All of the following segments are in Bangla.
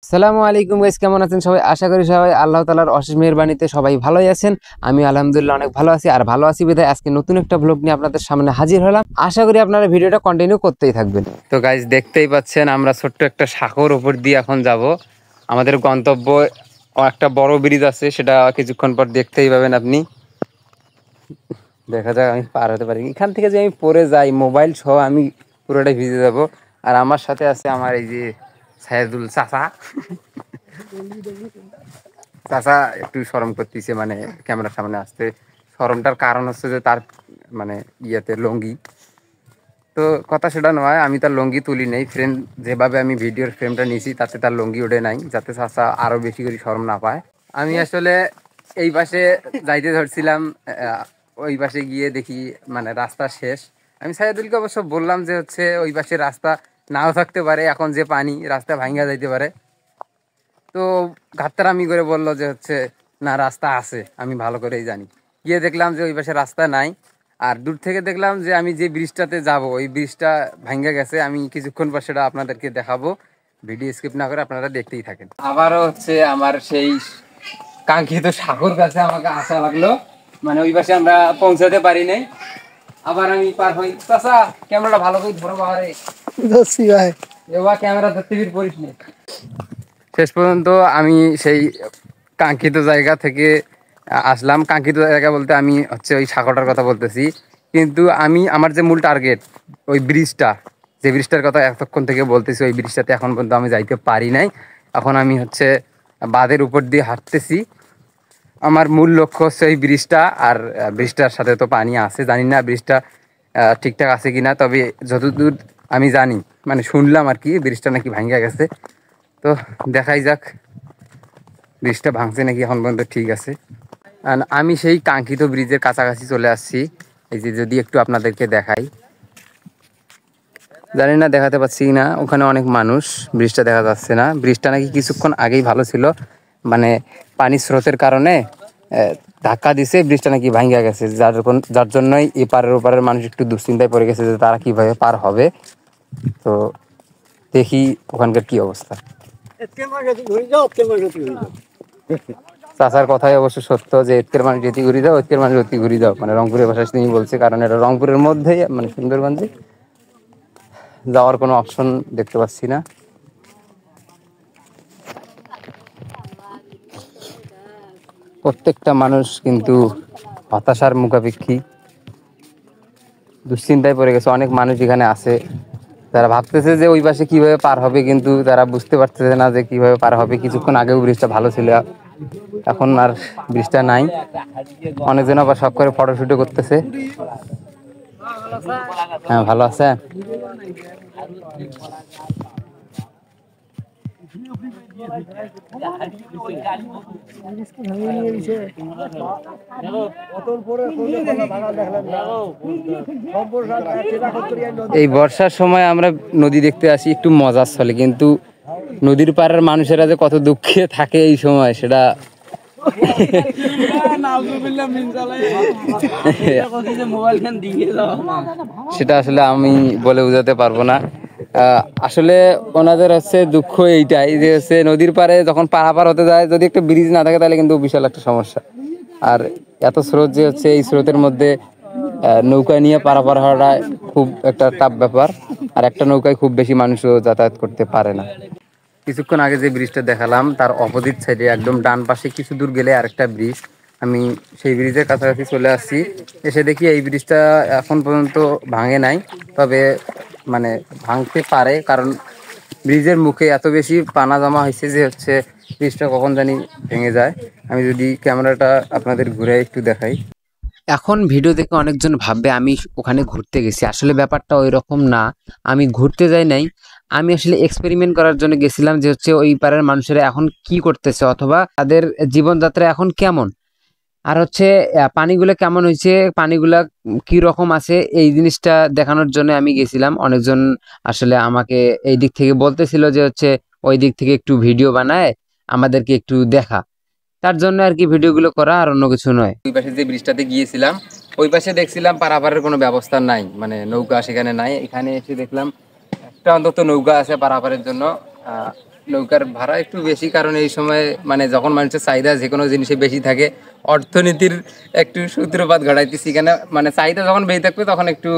আসসালামু আলাইকুম গাইস, কেমন আছেন সবাই? আশা করি সবাই আল্লাহ তাআলার অশেষ মেহেরবানিতে সবাই ভালোই আছেন। আমি আলহামদুলিল্লাহ অনেক ভালো আছি। আর ভালো আছি বিধায় আজকে নতুন একটা ব্লগ নিয়ে আপনাদের সামনে হাজির হলাম। আশা করি আপনারা ভিডিওটা কন্টিনিউ করতেই থাকবেন। তো গাইস, দেখতেই পাচ্ছেন আমরা ছোট্ট একটা সাঁকোর উপর দিয়ে এখন যাব। আমাদের গন্তব্য একটা বড় ব্রিজ আছে, সেটা কিছুক্ষণ পর দেখতেই পাবেন আপনি। দেখা যাক আমি পার হতে পারি। এখান থেকে যে আমি পড়ে যাই মোবাইল সহ, আমি পুরোটাই ভিজে যাব। আর আমার সাথে আছে আমার এই যে সাইদুল চাচা। চাচা একটু শরম করতেছে, মানে ক্যামেরার সামনে আসতে। শরমটার কারণ হচ্ছে যে তার মানে ইয়েতে লুঙ্গি। তো কথা সেটা নয়, আমি তার লুঙ্গি তুলি নেই। ফ্রেম যেভাবে আমি ভিডিওর ফ্রেমটা নিয়েছি তাতে তার লুঙ্গি ওঠে নাই, যাতে চাচা আরো বেশি করে শরম না পায়। আমি আসলে এই পাশে যাইতে ধরছিলাম, ওই পাশে গিয়ে দেখি মানে রাস্তা শেষ। আমি সাইদুলকে অবশ্য বললাম যে হচ্ছে ওই পাশে রাস্তা নাও থাকতে পারে, এখন যে পানি রাস্তা ভাঙ্গা যাইতে পারে। তো ঘাটতারামি করে বললো যে হচ্ছে না, রাস্তা আছে, আমি ভালো করেই জানি। গিয়ে দেখলাম যে ওই পাশে রাস্তা নাই। আর দূর থেকে দেখলাম যে আমি যে ব্রিজটাতে যাব ওই ব্রিজটা ভাঙ্গা গেছে। আমি কিছুক্ষণ পর সেটা আপনাদেরকে দেখাবো, ভিডিও স্কিপ না করে আপনারা দেখতেই থাকেন। আবারও হচ্ছে আমার সেই কাঙ্ক্ষিত সাগর কাছে আমাকে আসা লাগলো, মানে ওই পাশে আমরা পৌঁছাতে পারি নাই। আবার আমি পার হই। চাচা ক্যামেরাটা ভালো করে ধরো বাবারে। ধরছি ভাই, এবার ক্যামেরা ধরতে পড়িস নি। শেষ পর্যন্ত আমি সেই কাঙ্ক্ষিত জায়গা থেকে আসলাম। কাঙ্ক্ষিত জায়গা বলতে আমি হচ্ছে ওই সাঁকোটার কথা বলতেছি। কিন্তু আমি আমার যে মূল টার্গেট ওই ব্রিজটা, যে ব্রিজটার কথা এতক্ষণ থেকে বলতেছি, ওই ব্রিজটাতে এখন পর্যন্ত আমি যাইতে পারি নাই। এখন আমি হচ্ছে বাঁধের উপর দিয়ে হাঁটতেছি। আমার মূল লক্ষ্য হচ্ছে ওই ব্রিজটা। আর ব্রিজটার সাথে তো পানি আছে, জানি না ব্রিজটা ঠিকঠাক আছে কিনা। তবে যতদূর আমি জানি, মানে শুনলাম আর কি, ব্রিজটা নাকি ভাঙ্গা গেছে। তো দেখাই যাক ব্রিজটা ভাঙছে নাকি এখন পর্যন্ত ঠিক আছে। আর আমি সেই কাঙ্ক্ষিত ব্রিজের কাছাকাছি চলে আসছি। এই যে যদি একটু আপনাদেরকে দেখাই, জানি না দেখাতে পাচ্ছি না, ওখানে অনেক মানুষ। ব্রিজটা দেখা যাচ্ছে না। ব্রিজটা নাকি কিছুক্ষণ আগেই ভালো ছিল, মানে পানির স্রোতের কারণে ধাক্কা দিছে, ব্রিজটা নাকি ভাঙ্গা গেছে। যার জন্যই এপারের ওপারের মানুষ একটু দুশ্চিন্তায় পড়ে গেছে যে তারা কিভাবে পার হবে। তো দেখি ওখানকার কি অবস্থা। চাচার কথাই অবশ্য সত্য যে এতের মানুষ যেতে ঘুরি যাও, এতের মানুষ অতি ঘুরি যাও, মানে রংপুরের ভাষায় তিনি বলছে। কারণ এটা রংপুরের মধ্যেই, মানে সুন্দরগঞ্জে যাওয়ার কোনো অপশন দেখতে পাচ্ছি না। প্রত্যেকটা মানুষ কিন্তু হতাশার মুখাপেক্ষী, দুশ্চিন্তায় পড়ে গেছে। অনেক মানুষ এখানে আছে, তারা ভাবতেছে যে ওই পাশে কিভাবে পার হবে, কিন্তু তারা বুঝতে পারতেছে না যে কিভাবে পার হবে। কিছুক্ষণ আগেও ব্রিজটা ভালো ছিল, এখন আর ব্রিজটা নাই। অনেকজন আবার সব করে ফটোশুটও করতেছে। হ্যাঁ, ভালো আছে। এই বর্ষার সময় আমরা নদী দেখতে আসি একটু মজার ছলে, কিন্তু নদীর পাড়ের মানুষেরা যে কত দুঃখে থাকে এই সময়, সেটা সেটা আসলে আমি বলে বোঝাতে পারবো না। আসলে ওনাদের হচ্ছে দুঃখ এইটাই যে হচ্ছে নদীর পাড়ে যখন পারাপার হতে যায়, যদি একটা ব্রিজ না থাকে তাহলে কিন্তু বিশাল একটা সমস্যা। আর এত স্রোত যে হচ্ছে, এই স্রোতের মধ্যে নৌকা নিয়ে পারাপার হওয়াটা খুব একটা টাফ ব্যাপার। আর একটা নৌকায় খুব বেশি মানুষও যাতায়াত করতে পারে না। কিছুক্ষণ আগে যে ব্রিজটা দেখালাম তার অপোজিট সাইডে একদম ডান পাশে কিছু দূর গেলে আরেকটা ব্রিজ। আমি সেই ব্রিজের কাছাকাছি চলে আসছি। এসে দেখি এই ব্রিজটা এখন পর্যন্ত ভাঙে নাই, তবে মানে ভাঙতে পারে, কারণ ব্রিজের মুখে এত বেশি পানা জমা হয়েছে যে হচ্ছে ব্রিজটা কখন জানি ভেঙে যায়। আমি যদি ক্যামেরাটা আপনাদের ঘুরে একটু দেখাই। এখন ভিডিও দেখে অনেকজন ভাববে আমি ওখানে ঘুরতে গেছি, আসলে ব্যাপারটা ওই রকম না। আমি ঘুরতে যাই নাই, আমি আসলে এক্সপেরিমেন্ট করার জন্য গেছিলাম যে হচ্ছে ওই পাড়ার মানুষেরা এখন কি করতেছে, অথবা তাদের জীবনযাত্রা এখন কেমন। আর হচ্ছে পানিগুলো কেমন হয়েছে, পানিগুলা কি রকম আছে, এই জিনিসটা দেখানোর জন্য আমি গেছিলাম। অনেকজন আসলে আমাকে এই দিক থেকে বলতেছিল যে হচ্ছে ওই দিক থেকে একটু ভিডিও বানায় আমাদেরকে একটু দেখা, তার জন্য আর কি ভিডিওগুলো করা, আর অন্য কিছু নয়। ওই পাশে যে ব্রিজটাতে গিয়েছিলাম, ওই পাশে দেখছিলাম পারাপারের কোনো ব্যবস্থা নাই, মানে নৌকা সেখানে নাই। এখানে এসে দেখলাম একটা অন্তত নৌকা আছে পারাপারের জন্য। নৌকার ভাড়া একটু বেশি, কারণ এই সময় মানে যখন মানুষের চাহিদা যে কোনো জিনিসে বেশি থাকে, অর্থনীতির একটু সূত্রপাত ঘটাইতেছি কেন, মানে চাহিদা যখন বেশি থাকবে তখন একটু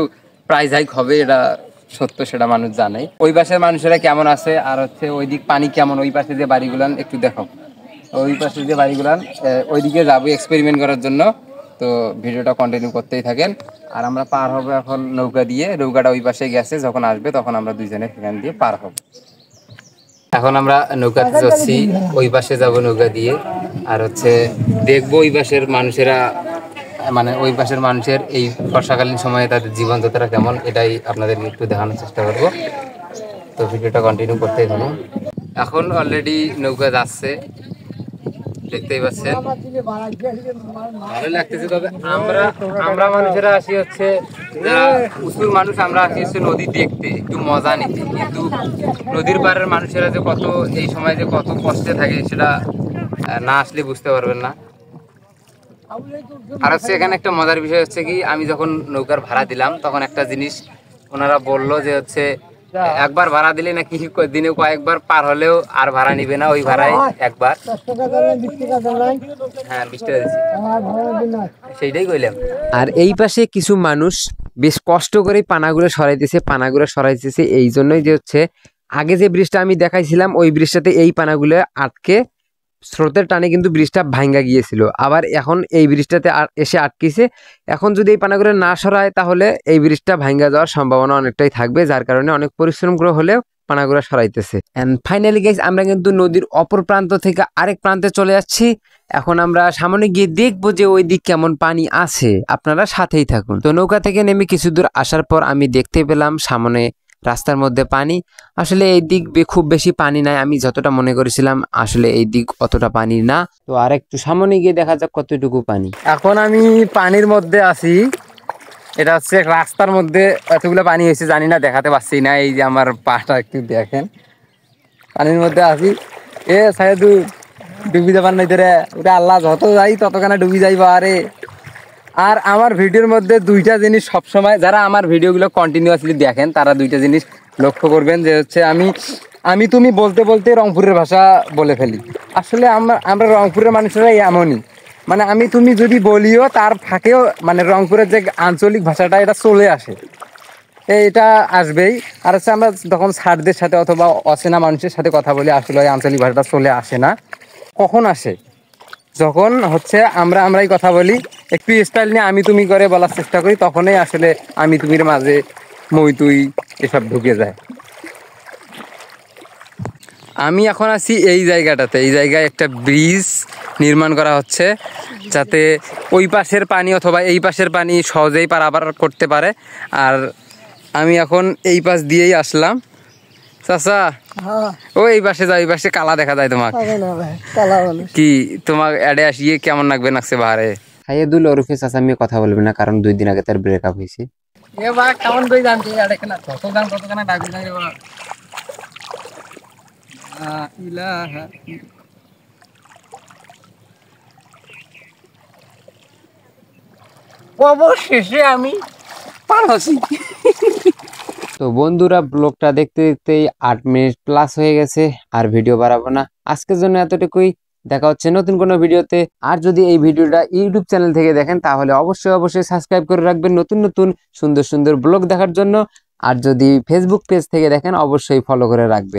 প্রাইস হাইক হবে, এটা সত্য, সেটা মানুষ জানে। ওই পাশের মানুষেরা কেমন আছে আর হচ্ছে ওই দিক পানি কেমন, ওই পাশে যে বাড়িগুলান একটু দেখো, ওই পাশে যে বাড়িগুলান ওইদিকে যাবো এক্সপেরিমেন্ট করার জন্য। তো ভিডিওটা কন্টিনিউ করতেই থাকেন। আর আমরা পার হবো এখন নৌকা দিয়ে, নৌকাটা ওই পাশে গেছে, যখন আসবে তখন আমরা দুইজনে সেখান দিয়ে পার হব। এখন আমরা নৌকাতে যাচ্ছি, ওই পাশে যাব নৌকা দিয়ে, আর হচ্ছে দেখবো ওই পাশের মানুষেরা, মানে ওই পাশের মানুষের এই বর্ষাকালীন সময়ে তাদের জীবনযাত্রা কেমন, এটাই আপনাদের একটু দেখানোর চেষ্টা করব। তো ভিডিওটা কন্টিনিউ করতেই থাকুন। এখন অলরেডি নৌকা যাচ্ছে, দেখতেই পাচ্ছেন, ভালো লাগতেছে। তবে আমরা মানুষেরা আসি হচ্ছে, যারা উঁচুর মানুষ, আমরা আসি হচ্ছে নদী দেখতে, একটু মজা নিতে, কিন্তু নদীর পাড়ের মানুষেরা যে কত এই সময় যে কত কষ্টে থাকে সেটা না আসলে বুঝতে পারবেন না। আর হচ্ছে এখানে একটা মজার বিষয় হচ্ছে কি, আমি যখন নৌকার ভাড়া দিলাম তখন একটা জিনিস ওনারা বললো যে হচ্ছে একবার ভাড়া দিলে নাকি দিনে কয়েকবার পার হলেও আর ভাড়া নিবে না, ওই ভাড়ায় একবার। হ্যাঁ 20 টাকা দিচ্ছি, সেইটাই কইলাম। আর এই পাশে কিছু মানুষ বেশ কষ্ট করে পানাগুলো সরাইতেছে এই জন্যই যে হচ্ছে আগে যে ব্রিজটা আমি দেখাইছিলাম ওই ব্রিজটাতে এই পানাগুলো আটকে স্রোতের টানে কিন্তু ব্রিজটা ভাঙ্গা গিয়েছিল, আবার এখন এই ব্রিজটাতে এসে আটকেছে। এখন যদি এই পানাগুলো না সরায় তাহলে এই ব্রিজটা ভাঙ্গা যাওয়ার সম্ভাবনা অনেকটাই থাকবে, যার কারণে অনেক পরিশ্রম করে হলেও পানাগুলো সরাইতেছে। এন্ড ফাইনালি গাইস, আমরা কিন্তু নদীর অপর প্রান্ত থেকে আরেক প্রান্তে চলে যাচ্ছি। এখন আমরা সামনে গিয়ে দেখবো যে ওই দিক কেমন পানি আছে, আপনারা সাথেই থাকুন। তো নৌকা থেকে নেমে কিছু দূর আসার পর আমি দেখতে পেলাম সামনে রাস্তার মধ্যে পানি। আসলে এই দিক খুব বেশি পানি নাই, আমি যতটা মনে করেছিলাম আসলে এই দিক অতটা পানি না। তো আর একটু সামনে গিয়ে দেখা যাক কতটুকু পানি। এখন আমি পানির মধ্যে আছি, এটা হচ্ছে রাস্তার মধ্যে, এতগুলো পানি হয়েছে জানি না, দেখাতে পারছি না। এই যে আমার পাটা একটু দেখেন, পানির মধ্যে আছি। এ সাইদু ডুবি যাবার নাই তোরে, ওটা আল্লাহ যত যাই ততখানে ডুবি যাইবা। আরে আর আমার ভিডিওর মধ্যে দুইটা জিনিস সবসময়, যারা আমার ভিডিওগুলো কন্টিনিউয়াসলি দেখেন তারা দুইটা জিনিস লক্ষ্য করবেন, যে হচ্ছে আমি তুমি বলতে বলতে রংপুরের ভাষা বলে ফেলি। আসলে আমরা রংপুরের মানুষেরাই এমনই, মানে আমি তুমি যদি বলিও তার ফাঁকেও মানে রংপুরের যে আঞ্চলিক ভাষাটা এটা চলে আসে, এটা আসবেই। আর হচ্ছে আমরা তখন স্যারদের সাথে অথবা অচেনা মানুষের সাথে কথা বলি, আসলে ওই আঞ্চলিক ভাষাটা চলে আসে না। কখন আসে? যখন হচ্ছে আমরাই কথা বলি, একটু স্টাইল নিয়ে আমি তুমি করে বলার চেষ্টা করি, তখনই আসলে আমি তুমির মাঝে মই তুই এসব ঢুকে যায়। আমি এখন আছি এই জায়গাটাতে, এই জায়গায় একটা ব্রিজ নির্মাণ করা হচ্ছে, যাতে ওই পাশের পানি অথবা এই পাশের পানি সহজেই পারাপার করতে পারে। আর আমি এখন এই পাশ দিয়েই আসলাম। চাচা ও এই পাশে যাও, এই পাশে কালা দেখা যায় তোমাকে, কি তোমার এডে আসিয়ে কেমন লাগছে বাহারে? খাইয়ে দুল ওরফে চাচা আমি কথা বলবে না, কারণ 2 দিন আগে তার ব্রেকআপ হয়েছে। কেমন করে জানছি অবশেষে আমি পার হচ্ছি। তো বন্ধুরা, ব্লগটা দেখতে দেখতেই 8 মিনিট প্লাস হয়ে গেছে, আর ভিডিও বাড়াবো না, আজকের জন্য এতটুকুই। দেখা হচ্ছে নতুন কোনো ভিডিওতে। আর যদি এই ভিডিওটা ইউটিউব চ্যানেল থেকে দেখেন তাহলে অবশ্যই সাবস্ক্রাইব করে রাখবেন নতুন নতুন সুন্দর সুন্দর ব্লগ দেখার জন্য। আর যদি ফেসবুক পেজ থেকে দেখেন অবশ্যই ফলো করে রাখবেন।